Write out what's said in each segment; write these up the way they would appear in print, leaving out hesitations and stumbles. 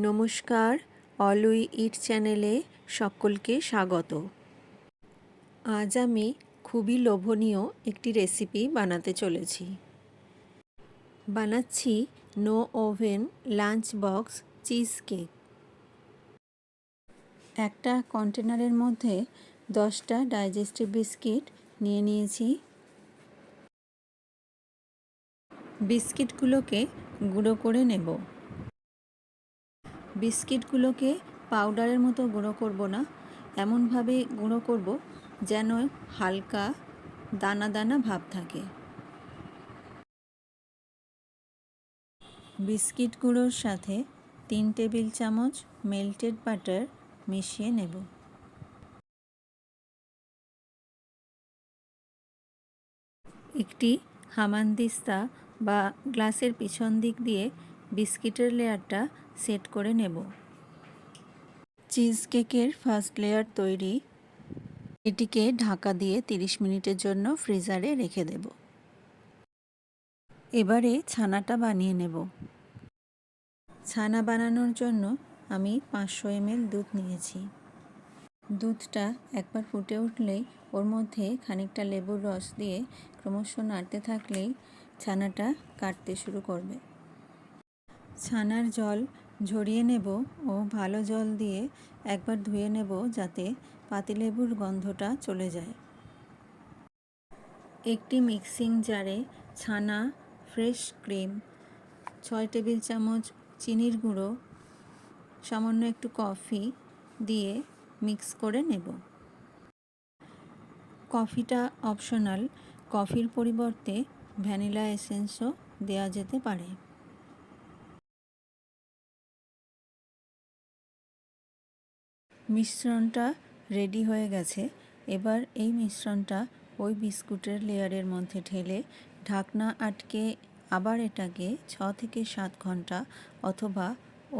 নমস্কার, all we eat চ্যানেলে সকলকে স্বাগত। আজ আমি খুবই লোভনীয় একটি রেসিপি বানাতে চলেছি। বানাচ্ছি no oven lunch box cheese cake. একটা কন্টেনারের মধ্যে 10টা ডাইজেস্টিভ বিস্কিট নিয়ে নিয়েছি। বিস্কিটগুলোকে গুঁড়ো করে নেব। বিস্কিটগুলোকে পাউডারের মতো গুঁড়ো করব না, এমনভাবে গুঁড়ো করব যেন হালকা দানা দানা ভাব থাকে। বিস্কিট গুঁড়োর সাথে 3 টেবিল চামচ মেল্টেড বাটার মিশিয়ে নেব। একটি হামানদিস্তা বা গ্লাসের পিছন দিক দিয়ে বিস্কিটের লেয়ারটা সেট করে নেব। চিজ কেকের ফার্স্ট লেয়ার তৈরি। এটিকে ঢাকা দিয়ে 30 মিনিটের জন্য ফ্রিজারে রেখে দেব। এবারে ছানাটা বানিয়ে নেব। ছানা বানানোর জন্য আমি 500 ml দুধ নিয়েছি। দুধটা একবার ফুটে উঠলেই ওর মধ্যে খানিকটা লেবুর রস দিয়ে ক্রমশ নাড়তে থাকলেই ছানাটা কাটতে শুরু করবে। ছানার জল ঝরিয়ে নেব ও ভালো জল দিয়ে একবার ধুয়ে নেব যাতে পাতিলেবুর গন্ধটা চলে যায়। একটি মিক্সিং জারে ছানা, ফ্রেশ ক্রিম, 6 টেবিল চামচ চিনির গুঁড়ো, সামান্য একটু কফি দিয়ে মিক্স করে নেব। কফিটা অপশনাল, কফির পরিবর্তে ভ্যানিলা এসেন্সও দেওয়া যেতে পারে। মিশ্রণটা রেডি হয়ে গেছে। এবার এই মিশ্রণটা ওই বিস্কুটের লেয়ারের মধ্যে ঢেলে ঢাকনা আটকে আবার এটাকে 6 থেকে 7 ঘন্টা অথবা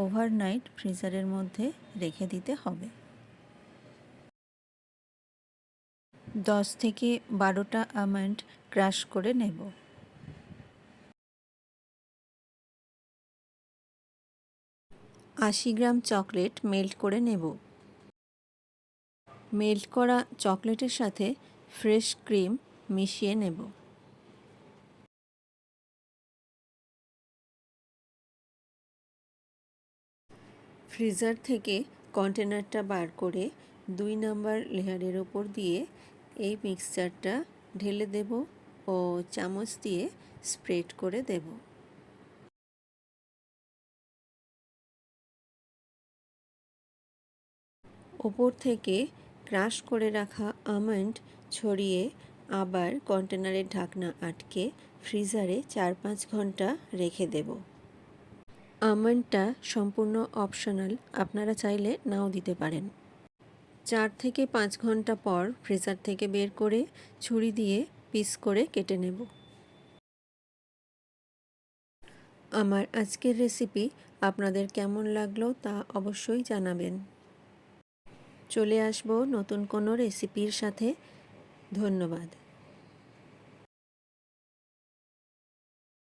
ওভারনাইট ফ্রিজারের মধ্যে রেখে দিতে হবে। 10 থেকে 12টা আমন্ড ক্রাশ করে নেব। আশি গ্রাম চকলেট মেল্ট করে নেব। মেল্ট করা চকলেটের সাথে ফ্রেশ ক্রিম মিশিয়ে নেব। ফ্রিজার থেকে কন্টেনারটা বার করে 2 নম্বর লেয়ারের ওপর দিয়ে এই মিক্সচারটা ঢেলে দেব ও চামচ দিয়ে স্প্রেড করে দেব। ওপর থেকে ক্রাশ করে রাখা আমন্ড ছড়িয়ে আবার কন্টেনারের ঢাকনা আটকে ফ্রিজারে 4-5 ঘন্টা রেখে দেব। আমন্ডটা সম্পূর্ণ অপশনাল, আপনারা চাইলে নাও দিতে পারেন। 4 থেকে 5 ঘন্টা পর ফ্রিজার থেকে বের করে ছুরি দিয়ে পিস করে কেটে নেব। আমার আজকের রেসিপি আপনাদের কেমন লাগলো তা অবশ্যই জানাবেন। চলে আসবো নতুন কোনো রেসিপির সাথে। ধন্যবাদ।